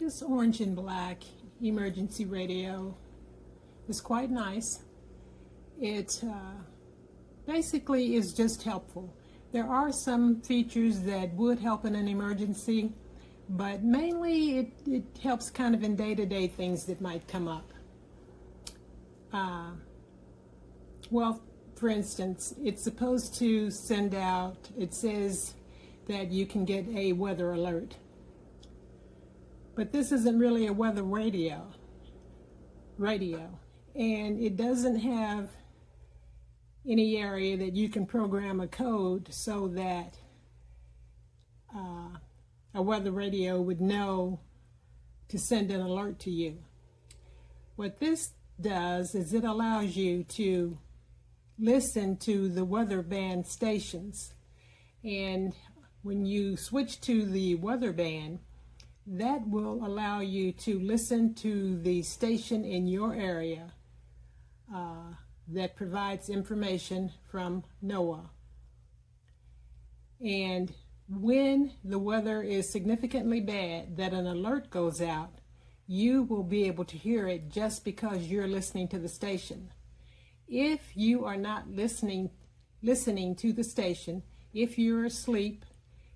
This orange and black emergency radio is quite nice. It basically is just helpful. There are some features that would help in an emergency, but mainly it helps kind of in day-to-day things that might come up. Well, for instance, it's supposed to send out, it says that you can get a weather alert. But this isn't really a weather radio, and it doesn't have any area that you can program a code so that a weather radio would know to send an alert to you. What this does is it allows you to listen to the weather band stations, and when you switch to the weather band, that will allow you to listen to the station in your area that provides information from NOAA. And when the weather is significantly bad, that an alert goes out, you will be able to hear it just because you're listening to the station. If you are not listening to the station, if you're asleep,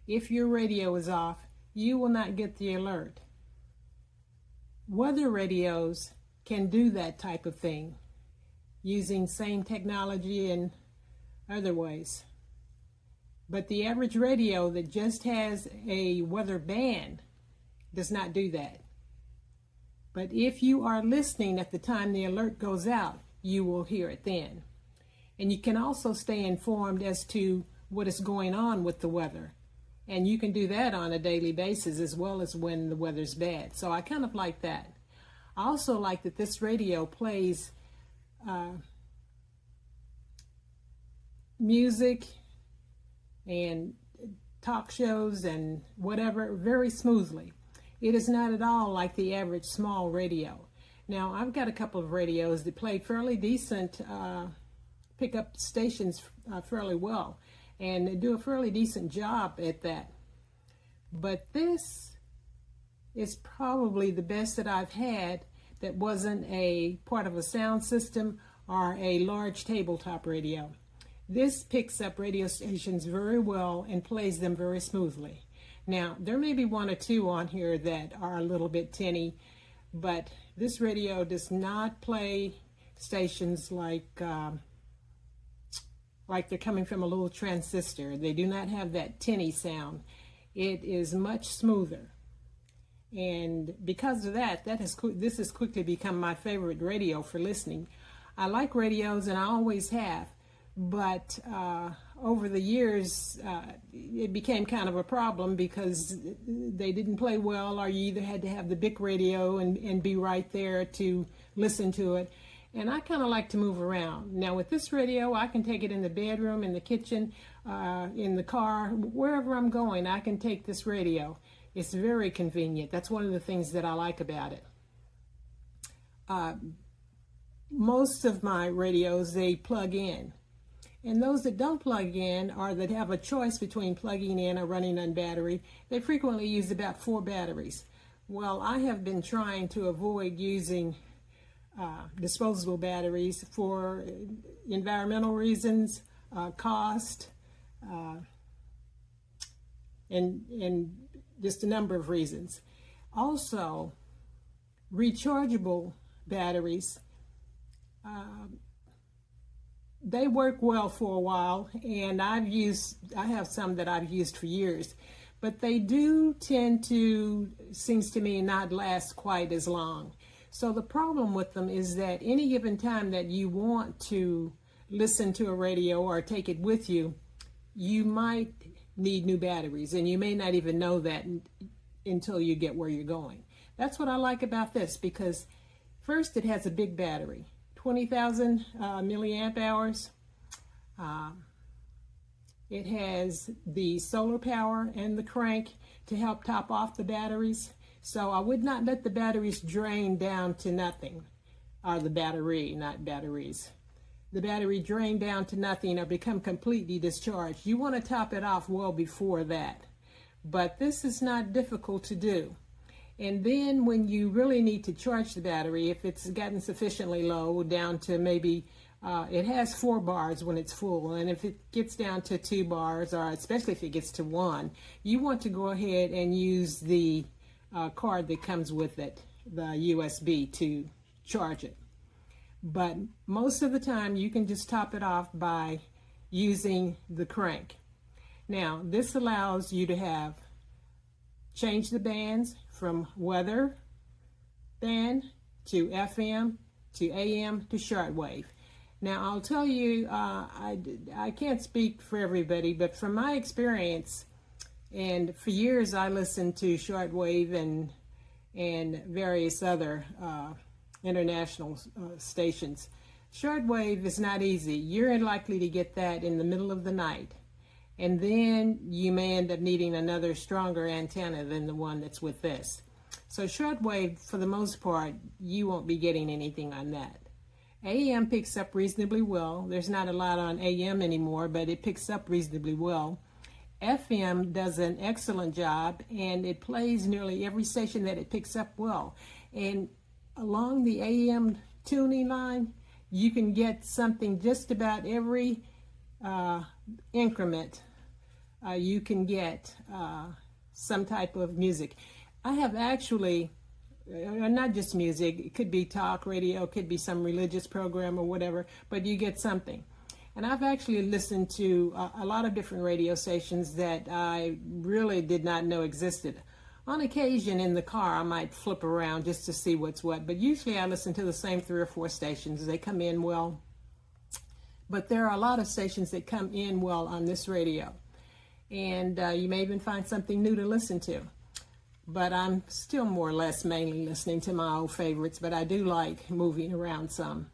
if your radio is off, you will not get the alert. Weather radios can do that type of thing using same technology and other ways. But the average radio that just has a weather band does not do that. But if you are listening at the time the alert goes out, you will hear it then. And you can also stay informed as to what is going on with the weather. And you can do that on a daily basis as well as when the weather's bad. So I kind of like that. I also like that this radio plays music and talk shows and whatever very smoothly. It is not at all like the average small radio. Now, I've got a couple of radios that play fairly decent pickup stations fairly well, and they do a fairly decent job at that. But this is probably the best that I've had that wasn't a part of a sound system or a large tabletop radio. This picks up radio stations very well and plays them very smoothly. Now, there may be one or two on here that are a little bit tinny, but this radio does not play stations like they're coming from a little transistor. They do not have that tinny sound. It is much smoother. And because of that, this has quickly become my favorite radio for listening. I like radios, and I always have. But over the years, it became kind of a problem because they didn't play well, or you either had to have the Bige radio and be right there to listen to it. And I kind of like to move around. Now with this radio, I can take it in the bedroom, in the kitchen, in the car, wherever I'm going, I can take this radio. It's very convenient. That's one of the things that I like about it. Most of my radios, they plug in. And those that don't plug in, or that have a choice between plugging in or running on battery, they frequently use about 4 batteries. Well, I have been trying to avoid using disposable batteries for environmental reasons, cost, and just a number of reasons. Also, rechargeable batteries, they work well for a while, and I have some that I've used for years, but they do tend to, seems to me, not last quite as long. So the problem with them is that any given time that you want to listen to a radio or take it with you, you might need new batteries, and you may not even know that until you get where you're going. That's what I like about this, because first, it has a big battery. 20,000 milliamp hours. It has the solar power and the crank to help top off the batteries. So I would not let the batteries drain down to nothing, or the battery, not batteries. The battery drain down to nothing or become completely discharged. You want to top it off well before that. But this is not difficult to do. And then when you really need to charge the battery, if it's gotten sufficiently low, down to maybe, it has 4 bars when it's full, and if it gets down to 2 bars, or especially if it gets to 1, you want to go ahead and use the card that comes with it, the USB, to charge it. But most of the time you can just top it off by using the crank. Now this allows you to change the bands from weather band to FM to AM to shortwave. Now I'll tell you, I can't speak for everybody, but from my experience, and for years I listened to shortwave and various other international stations. Shortwave is not easy. You're likely to get that in the middle of the night, and then you may end up needing another stronger antenna than the one that's with this. So shortwave, for the most part, you won't be getting anything on that. AM picks up reasonably well. There's not a lot on AM anymore, but it picks up reasonably well. FM does an excellent job, and it plays nearly every station that it picks up well. And along the AM tuning line, you can get something just about every increment. You can get some type of music. I have actually, not just music, it could be talk radio, it could be some religious program or whatever, but you get something. And I've actually listened to a lot of different radio stations that I really did not know existed. On occasion in the car, I might flip around just to see what's what, but usually I listen to the same 3 or 4 stations. They come in well, but there are a lot of stations that come in well on this radio. And you may even find something new to listen to. But I'm still more or less mainly listening to my old favorites, but I do like moving around some.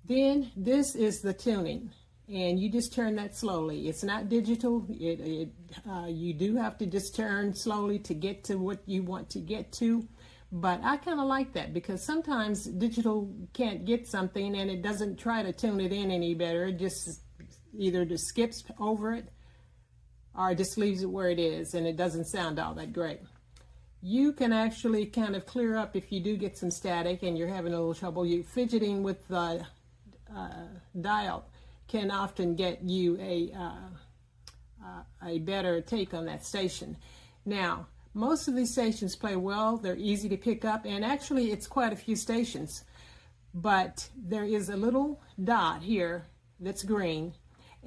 Then this is the tuning, and you just turn that slowly. It's not digital. You do have to just turn slowly to get to what you want to get to, but I kind of like that because sometimes digital can't get something and it doesn't try to tune it in any better. It just either just skips over it or just leaves it where it is, and it doesn't sound all that great. You can actually kind of clear up if you do get some static and you're having a little trouble. You fidgeting with the dial can often get you a better take on that station. Now, most of these stations play well. They're easy to pick up, and actually it's quite a few stations. But there is a little dot here that's green,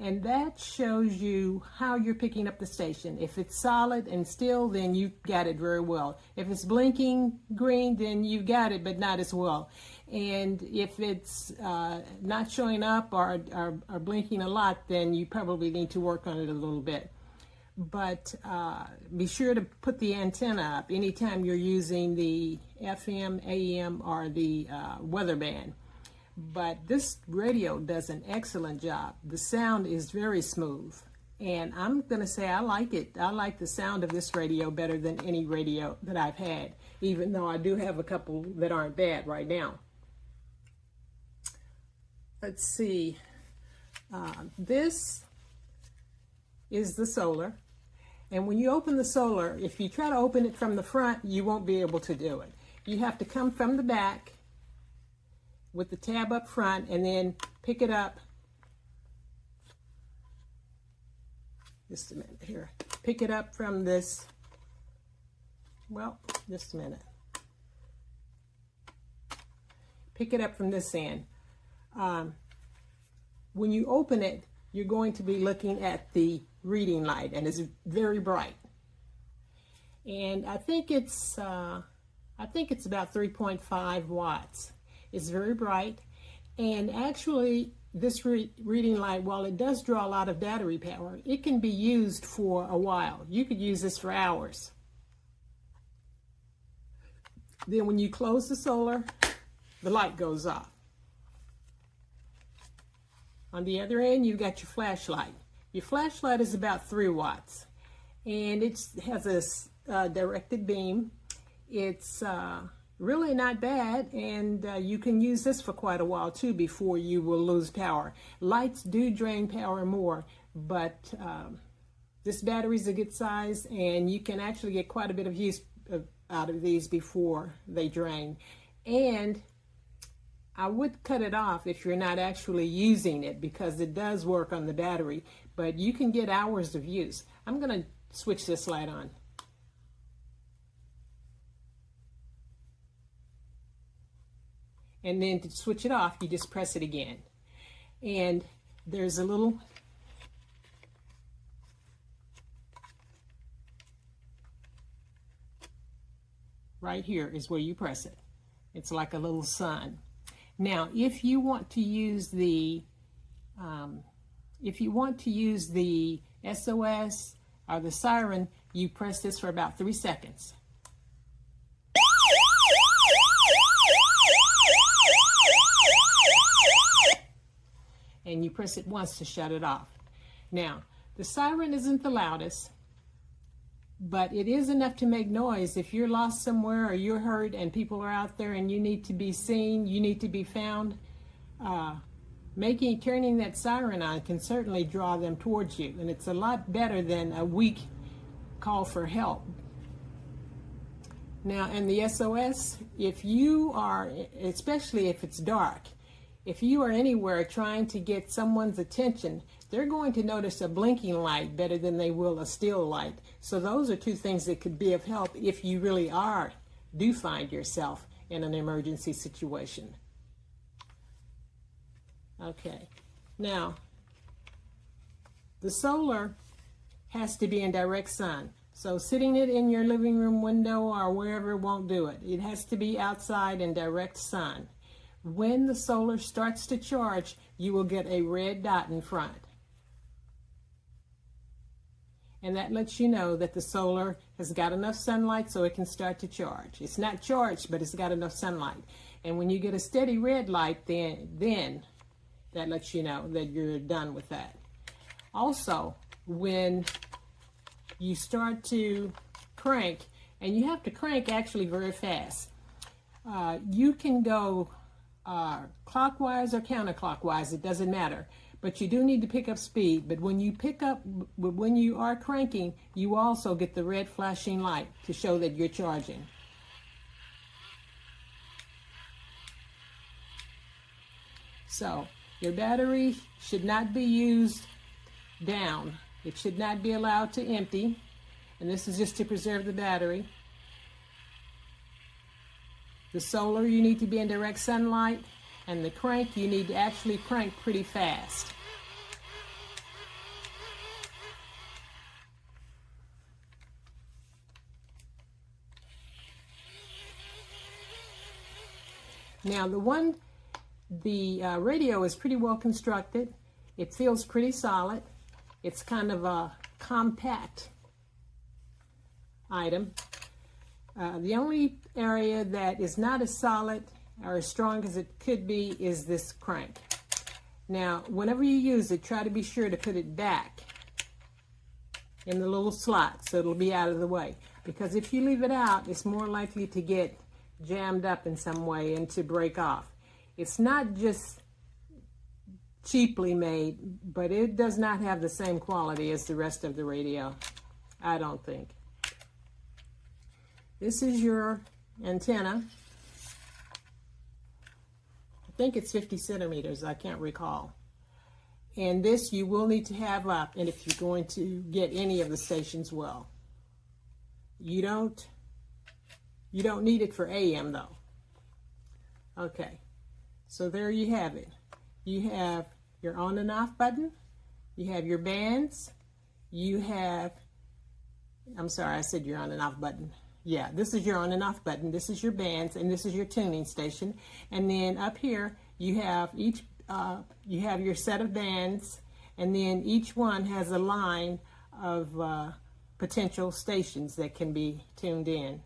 and that shows you how you're picking up the station. If it's solid and still, then you got it very well. If it's blinking green, then you got it, but not as well. And if it's not showing up or blinking a lot, then you probably need to work on it a little bit. But be sure to put the antenna up anytime you're using the FM, AM, or the weather band. But this radio does an excellent job. The sound is very smooth, and I'm going to say I like it. I like the sound of this radio better than any radio that I've had, even though I do have a couple that aren't bad right now. Let's see. This is the solar, and when you open the solar, if you try to open it from the front, you won't be able to do it. You have to come from the back with the tab up front and then pick it up. Just a minute here. Pick it up from this. Well, just a minute. Pick it up from this end. When you open it, you're going to be looking at the reading light, and it's very bright. And I think it's about 3.5 watts. It's very bright, and actually this reading light, while it does draw a lot of battery power, it can be used for a while. You could use this for hours. Then when you close the solar, the light goes off. On the other end, you've got your flashlight. Your flashlight is about 3 watts, and it has a directed beam. It's really not bad, and you can use this for quite a while too before you will lose power. Lights do drain power more, but this battery's a good size, and you can actually get quite a bit of use out of these before they drain. And I would cut it off if you're not actually using it, because it does work on the battery, but you can get hours of use. I'm going to switch this light on. And then to switch it off, you just press it again. And there's a little right here is where you press it. It's like a little sun. Now, if you want to use the SOS or the siren, you press this for about 3 seconds. And you press it once to shut it off. Now, the siren isn't the loudest, but it is enough to make noise. If you're lost somewhere or you're hurt and people are out there and you need to be seen, you need to be found, turning that siren on can certainly draw them towards you. And it's a lot better than a weak call for help. Now, and the SOS, if you are, especially if it's dark, if you are anywhere trying to get someone's attention, they're going to notice a blinking light better than they will a still light. So those are two things that could be of help if you really do find yourself in an emergency situation. Okay, now the solar has to be in direct sun. So sitting it in your living room window or wherever won't do it. It has to be outside in direct sun. When the solar starts to charge, you will get a red dot in front. And that lets you know that the solar has got enough sunlight so it can start to charge. It's not charged, but it's got enough sunlight. And when you get a steady red light, then that lets you know that you're done with that. Also, when you start to crank, and you have to crank actually very fast, you can go clockwise or counterclockwise, it doesn't matter. But you do need to pick up speed. But when you are cranking, you also get the red flashing light to show that you're charging. So your battery should not be used down. It should not be allowed to empty. And this is just to preserve the battery. The solar, you need to be in direct sunlight, and the crank, you need to actually crank pretty fast. Now the radio is pretty well constructed. It feels pretty solid. It's kind of a compact item. The only area that is not as solid or as strong as it could be is this crank. Now, whenever you use it, try to be sure to put it back in the little slot so it'll be out of the way. Because if you leave it out, it's more likely to get jammed up in some way and to break off. It's not just cheaply made, but it does not have the same quality as the rest of the radio, I don't think. This is your antenna. I think it's 50 centimeters, I can't recall. And this you will need to have up, and if you're going to get any of the stations well. You don't need it for AM though. Okay, so there you have it. You have your on and off button, you have your bands, you have, I'm sorry, I said your on and off button. Yeah, this is your on and off button, this is your bands, and this is your tuning station. And then up here you have you have your set of bands, and then each one has a line of potential stations that can be tuned in.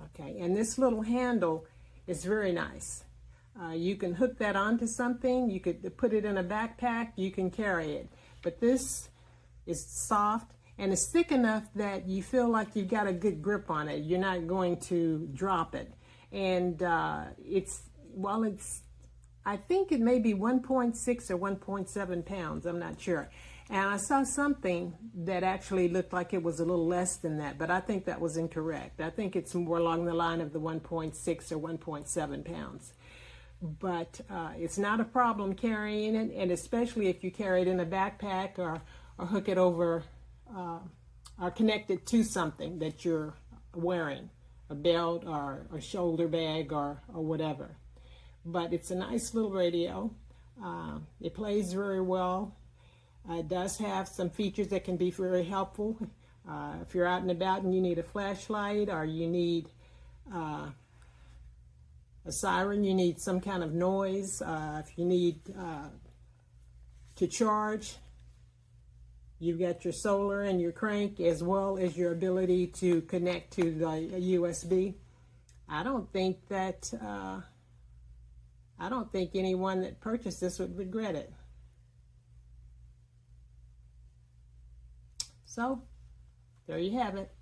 Okay, and this little handle is very nice. You can hook that onto something, you could put it in a backpack, you can carry it. But this is soft and it's thick enough that you feel like you've got a good grip on it. You're not going to drop it. And I think it may be 1.6 or 1.7 pounds, I'm not sure. And I saw something that actually looked like it was a little less than that, but I think that was incorrect. I think it's more along the line of the 1.6 or 1.7 pounds. But it's not a problem carrying it, and especially if you carry it in a backpack or hook it over or connect it to something that you're wearing, a belt or a shoulder bag or whatever. But it's a nice little radio. It plays very well. It does have some features that can be very helpful. If you're out and about and you need a flashlight, or you need a siren, you need some kind of noise, if you need to charge, you've got your solar and your crank, as well as your ability to connect to the USB. I don't think anyone that purchased this would regret it. So, there you have it.